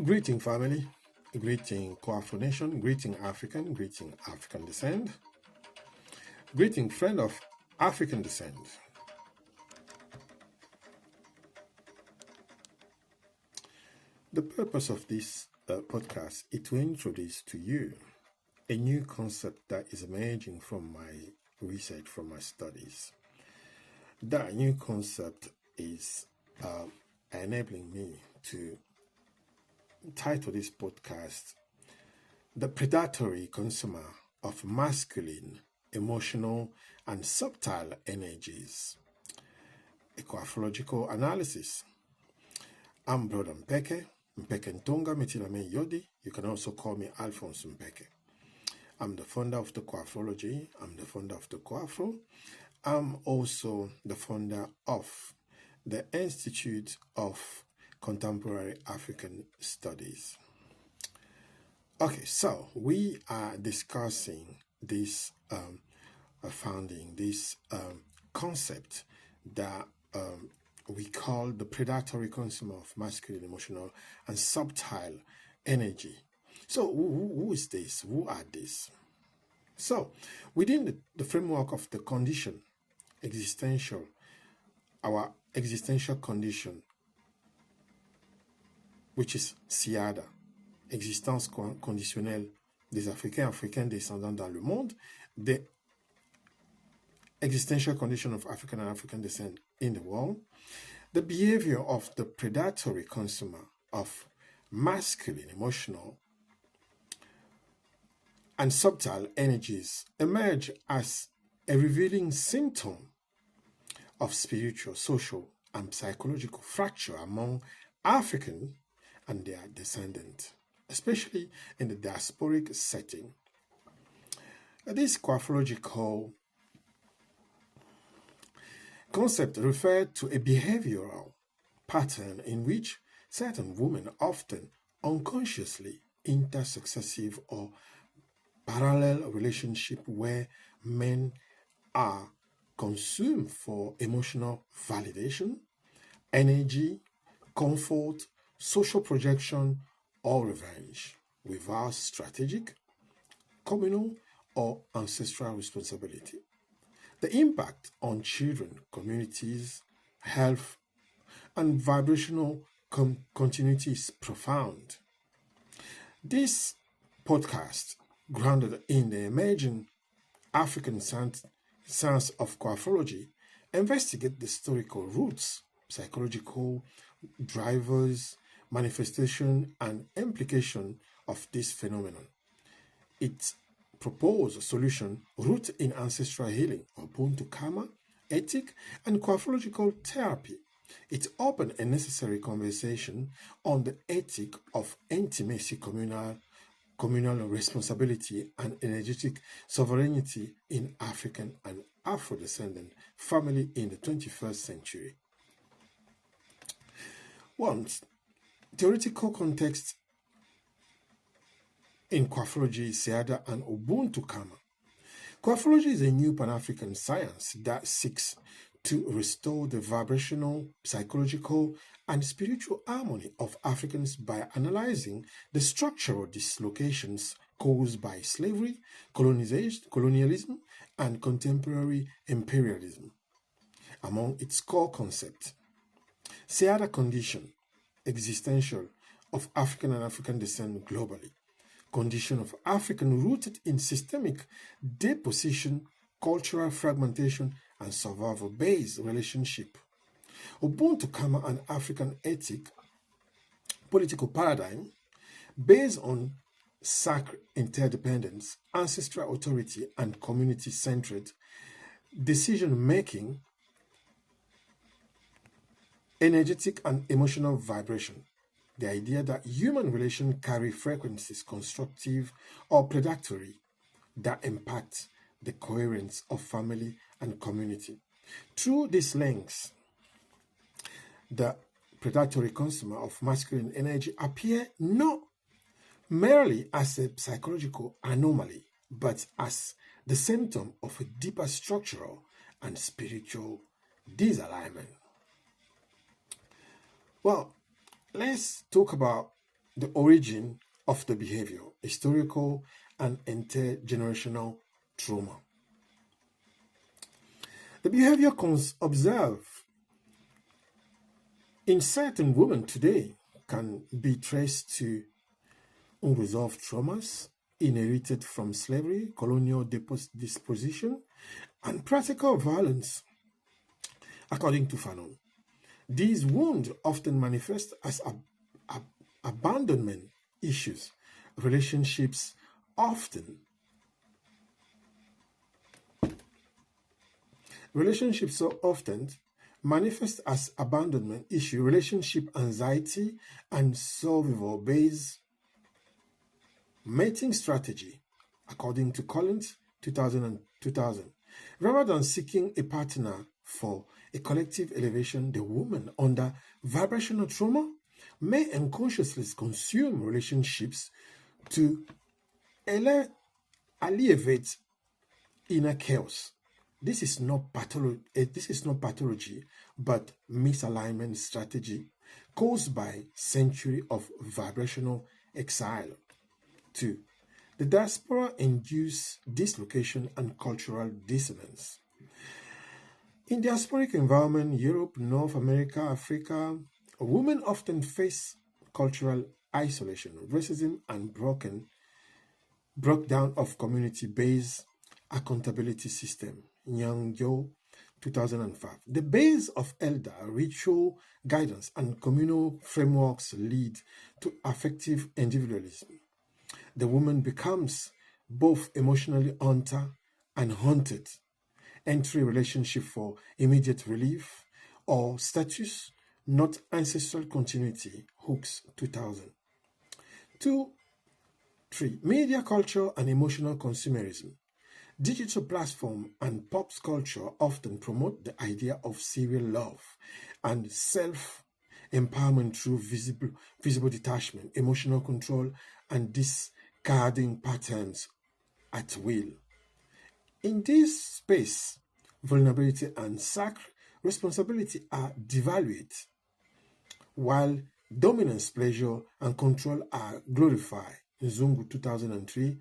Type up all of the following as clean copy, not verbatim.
Greeting family, greeting COAFRWO Nation, greeting African descent, greeting friend of African descent. The purpose of this podcast is to introduce to you a new concept that is emerging from my research, from my studies. That new concept is enabling me to title this podcast The Predatory Consumer of Masculine, Emotional, and Subtile Energies, a Coafrwological Analysis. I'm Brother Mpeke Ntonga Metilame Yodi. You can also call me Alphonse Mpeke. I'm the founder of the Coafrwology. I'm the founder of the COAFRWO. I'm also the founder of the Institute of Contemporary African Studies. Okay, so we are discussing this concept that we call the predatory consumer of masculine, emotional, and subtile energy. So who is this? Who are these? So within the framework of the condition, our existential condition, which is SIADA, existence conditionnelle des Africains descendants dans le monde, the existential condition of African and African descent in the world, the behavior of the predatory consumer of masculine, emotional, and subtile energies emerge as a revealing symptom of spiritual, social, and psychological fracture among African and their descendants, especially in the diasporic setting. This coafrwological concept referred to a behavioral pattern in which certain women often unconsciously enter successive or parallel relationships where men are consumed for emotional validation, energy, comfort, social projection, or revenge without strategic, communal, or ancestral responsibility. The impact on children, communities, health, and vibrational continuity is profound. This podcast, grounded in the emerging African science of coafrwology, investigates the historical roots, psychological drivers, manifestation, and implication of this phenomenon. It proposed a solution rooted in ancestral healing, Ubuntu karma, ethic, and coafrwological therapy. It opened a necessary conversation on the ethic of intimacy, communal responsibility, and energetic sovereignty in African and Afro-descendant family in the 21st century. One, theoretical context in coafrwology, SIADA, and Ubuntu karma. Coafrwology is a new Pan-African science that seeks to restore the vibrational, psychological, and spiritual harmony of Africans by analyzing the structural dislocations caused by slavery, colonialism, and contemporary imperialism. Among its core concepts, SIADA condition, existential, of African and African descent globally, condition of African rooted in systemic deposition, cultural fragmentation, and survival-based relationship. Ubuntu karma, an African ethic political paradigm based on sacred interdependence, ancestral authority, and community-centered decision-making, energetic and emotional vibration. The idea that human relations carry frequencies constructive or predatory that impact the coherence of family and community. Through this lens, the predatory consumer of masculine energy appear not merely as a psychological anomaly, but as the symptom of a deeper structural and spiritual disalignment. Well, let's talk about the origin of the behavior, historical and intergenerational trauma. The behavior observed in certain women today can be traced to unresolved traumas inherited from slavery, colonial disposition, and practical violence, according to Fanon. These wounds often manifest as abandonment issues. Relationships so often manifest as abandonment issue, relationship anxiety, and survival-based mating strategy, according to Collins, 2000. Rather than seeking a partner for a collective elevation, the woman under vibrational trauma may unconsciously consume relationships to alleviate inner chaos. This is not pathology, but misalignment strategy caused by century of vibrational exile. 2. The diaspora induce dislocation and cultural dissonance. In diasporic environment, Europe, North America, Africa, women often face cultural isolation, racism, and breakdown of community-based accountability system. Yang Yo, 2005. The base of elder, ritual guidance, and communal frameworks lead to affective individualism. The woman becomes both emotionally hunter and hunted, entering relationship for immediate relief or status, not ancestral continuity. Hooks, 2000. 3. Media culture and emotional consumerism. Digital platform and pop culture often promote the idea of serial love and self-empowerment through visible detachment, emotional control, and discarding patterns at will. In this space, vulnerability and sacred responsibility are devalued, while dominance, pleasure, and control are glorified. Nzungu, 2003,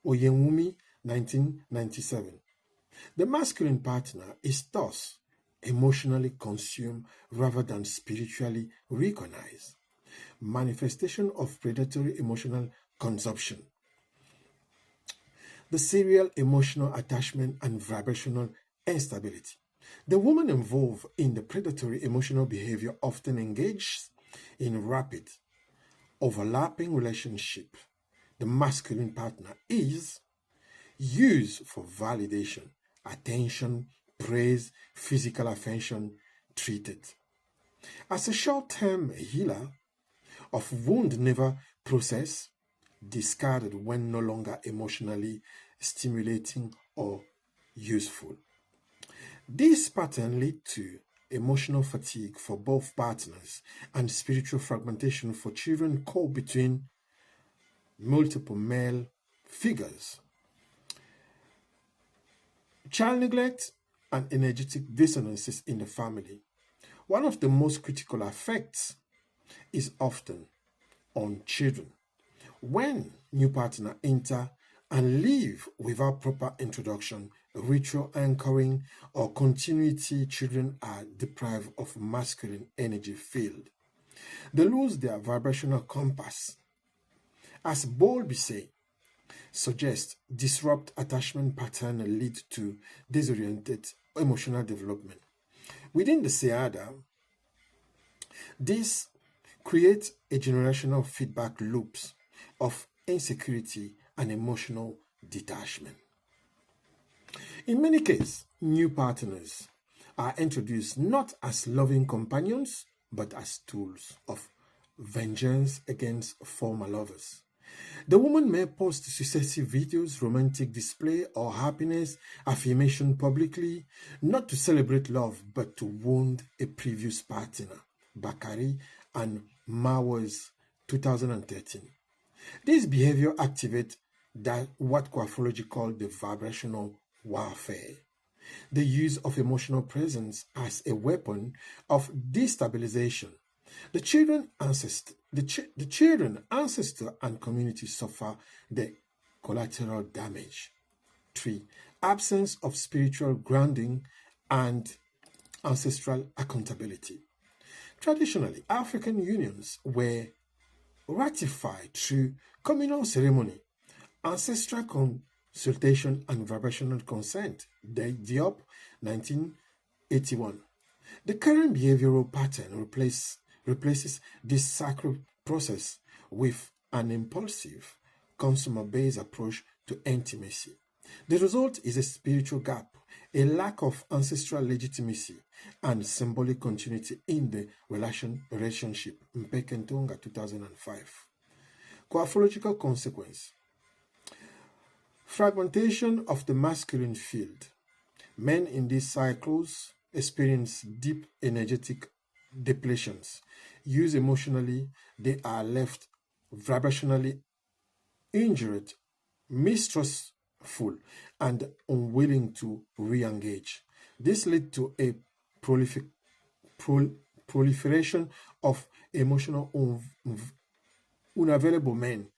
Oyenwumi, 1997. The masculine partner is thus emotionally consumed rather than spiritually recognized. Manifestation of predatory emotional consumption. The serial emotional attachment and vibrational instability. The woman involved in the predatory emotional behavior often engages in rapid, overlapping relationship. The masculine partner is used for validation, attention, praise, physical affection, treated as a short-term healer of wound never processed, discarded when no longer emotionally stimulating or useful. This pattern leads to emotional fatigue for both partners and spiritual fragmentation for children caught between multiple male figures. Child neglect and energetic dissonances in the family. One of the most critical effects is often on children. When new partner enter and leave without proper introduction, ritual anchoring, or continuity, children are deprived of masculine energy field. They lose their vibrational compass. As Bowlby say, suggest disrupt attachment pattern and lead to disoriented emotional development. Within the Seada, this creates a generational feedback loops of insecurity and emotional detachment. In many cases, new partners are introduced not as loving companions, but as tools of vengeance against former lovers. The woman may post successive videos, romantic display, or happiness affirmation publicly, not to celebrate love, but to wound a previous partner. Bakari and Mawers, 2013. This behavior activates what Coafrwology called the vibrational warfare, the use of emotional presence as a weapon of destabilization. The children's the children, ancestor, and community suffer the collateral damage. 3. Absence of spiritual grounding and ancestral accountability. Traditionally, African unions were ratified through communal ceremony, ancestral consultation, and vibrational consent. Diop, 1981. The current behavioral pattern replaces this sacred process with an impulsive, consumer-based approach to intimacy. The result is a spiritual gap, a lack of ancestral legitimacy, and symbolic continuity in the relationship. Mpekentonga, 2005. Coafrwological consequence. Fragmentation of the masculine field. Men in these cycles experience deep energetic depletions. Used emotionally, they are left vibrationally injured, mistrustful, and unwilling to re-engage. This leads to a proliferation of emotional unavailable men,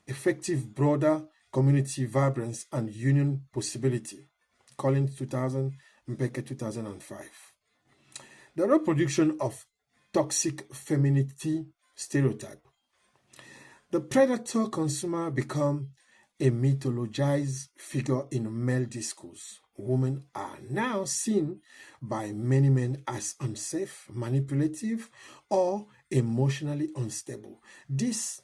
effective broader community vibrance and union possibility. Collins, 2000, Mbeke, 2005. The reproduction of toxic femininity stereotype. The predator consumer become a mythologized figure in male discourse. Women are now seen by many men as unsafe, manipulative, or emotionally unstable. This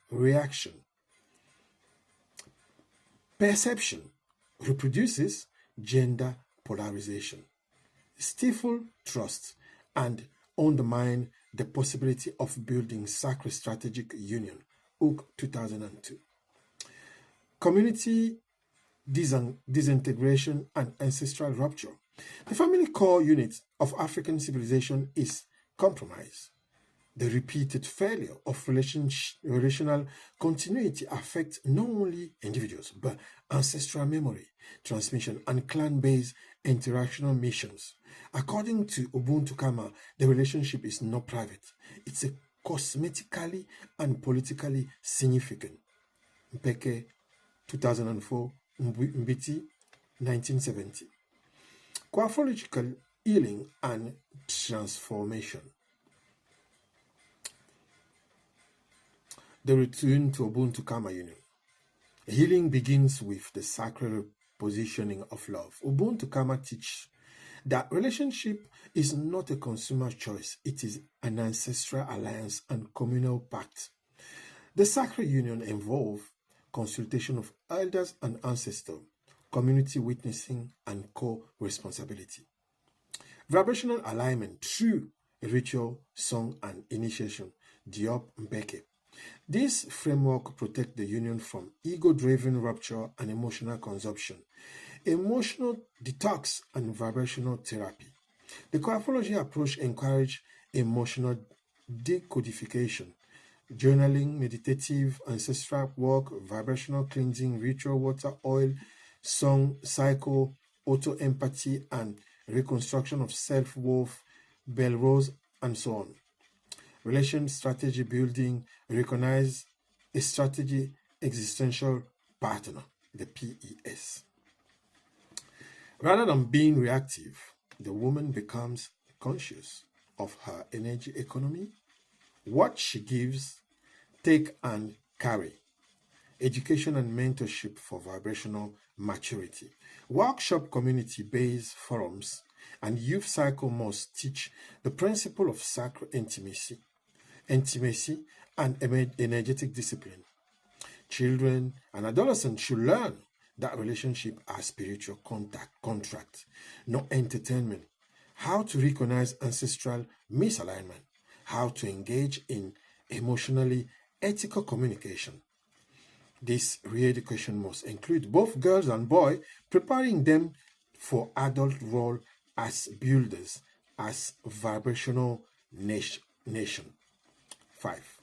perception reproduces gender polarization, stifle trust, and undermine the possibility of building sacred strategic union. Ook, 2002. Community disintegration and ancestral rupture. The family core unit of African civilization is compromised. The repeated failure of relational continuity affects not only individuals, but ancestral memory, transmission, and clan-based interactional missions. According to Ubuntu Kama, the relationship is not private. It's a cosmetically and politically significant. Mpeke, 2004, Mbiti, 1970. Coafrwological healing and transformation. The return to Ubuntu Kama Union. Healing begins with the sacred positioning of love. Ubuntu Kama teaches that relationship is not a consumer choice. It is an ancestral alliance and communal pact. The sacred union involves consultation of elders and ancestors, community witnessing, and co-responsibility. Vibrational alignment through ritual, song, and initiation. Diop, Mbeke. This framework protects the union from ego-driven rupture and emotional consumption, emotional detox, and vibrational therapy. The Coafrwology approach encourages emotional decodification, journaling, meditative, ancestral work, vibrational cleansing, ritual water, oil, song, cycle, auto-empathy, and reconstruction of self-worth, bell rose, and so on. Relation strategy building, recognize a strategy existential partner, the PES. Rather than being reactive, the woman becomes conscious of her energy economy, what she gives, take and carry. Education and mentorship for vibrational maturity. Workshop community-based forums and youth cycle must teach the principle of sacred intimacy and energetic discipline. Children and adolescents should learn that relationships are spiritual contract, not entertainment. How to recognize ancestral misalignment. How to engage in emotionally ethical communication. This re-education must include both girls and boys, preparing them for adult role as builders, as vibrational nation. 5.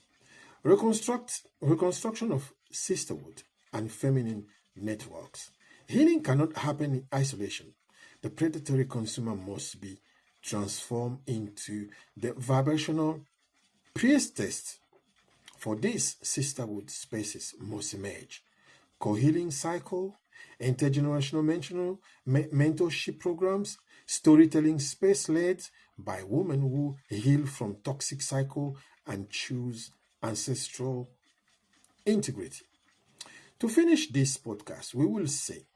Reconstruction of sisterhood and feminine networks. Healing cannot happen in isolation. The predatory consumer must be transformed into the vibrational priestess For this, sisterhood spaces must emerge. Co-healing cycle, intergenerational mentorship programs, storytelling space led by women who heal from toxic cycle and choose ancestral integrity. To finish this podcast, we will say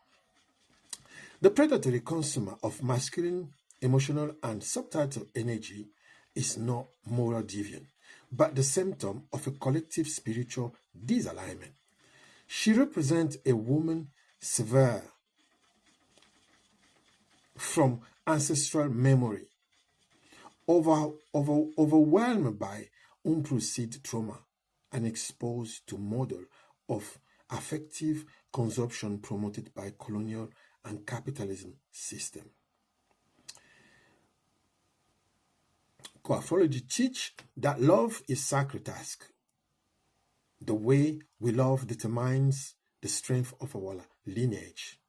the predatory consumer of masculine, emotional, and subtitle energy is not moral deviant, but the symptom of a collective spiritual disalignment. She represents a woman severed from ancestral memory, overwhelmed by unprocessed trauma, and exposed to model of affective consumption promoted by colonial and capitalism system. Coafrwology teach that love is sacred task. The way we love determines the strength of our lineage.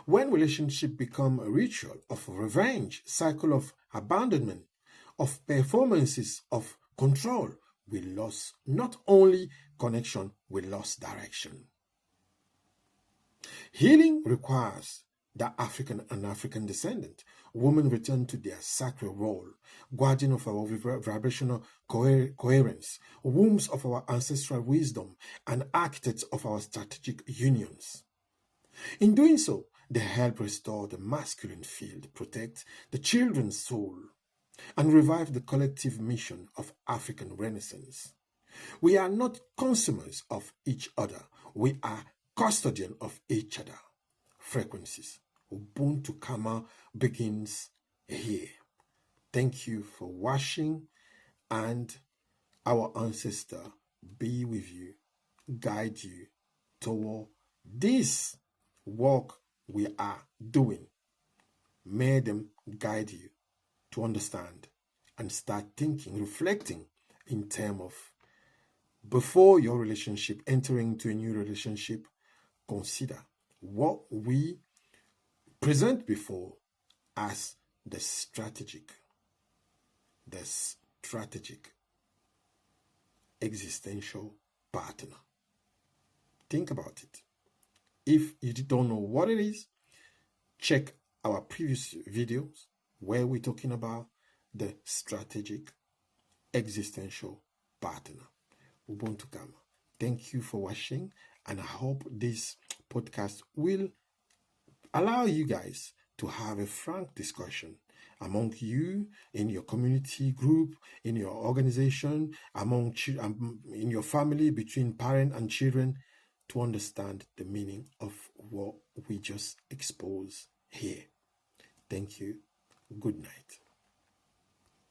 When relationship become a ritual of revenge, cycle of abandonment, of performances of control, we lost not only connection, we lost direction. Healing requires that African and African descendant women return to their sacred role, guardian of our vibrational coherence, wombs of our ancestral wisdom, and architects of our strategic unions. In doing so, they help restore the masculine field, protect the children's soul, and revive the collective mission of African Renaissance. We are not consumers of each other, we are custodian of each other. Frequencies. Ubuntu Karma begins here. Thank you for watching, and our ancestor be with you, guide you toward this work we are doing. May them guide you to understand and start thinking, reflecting in terms of before your relationship, entering into a new relationship, consider what we present before as the strategic existential partner. Think about it. If you don't know what it is, check our previous videos where we're talking about the strategic existential partner. Ubuntu Karma. Thank you for watching, and I hope this podcast will allow you guys to have a frank discussion among you, in your community group, in your organization, in your family, between parent and children, to understand the meaning of what we just exposed here. Thank you. Good night.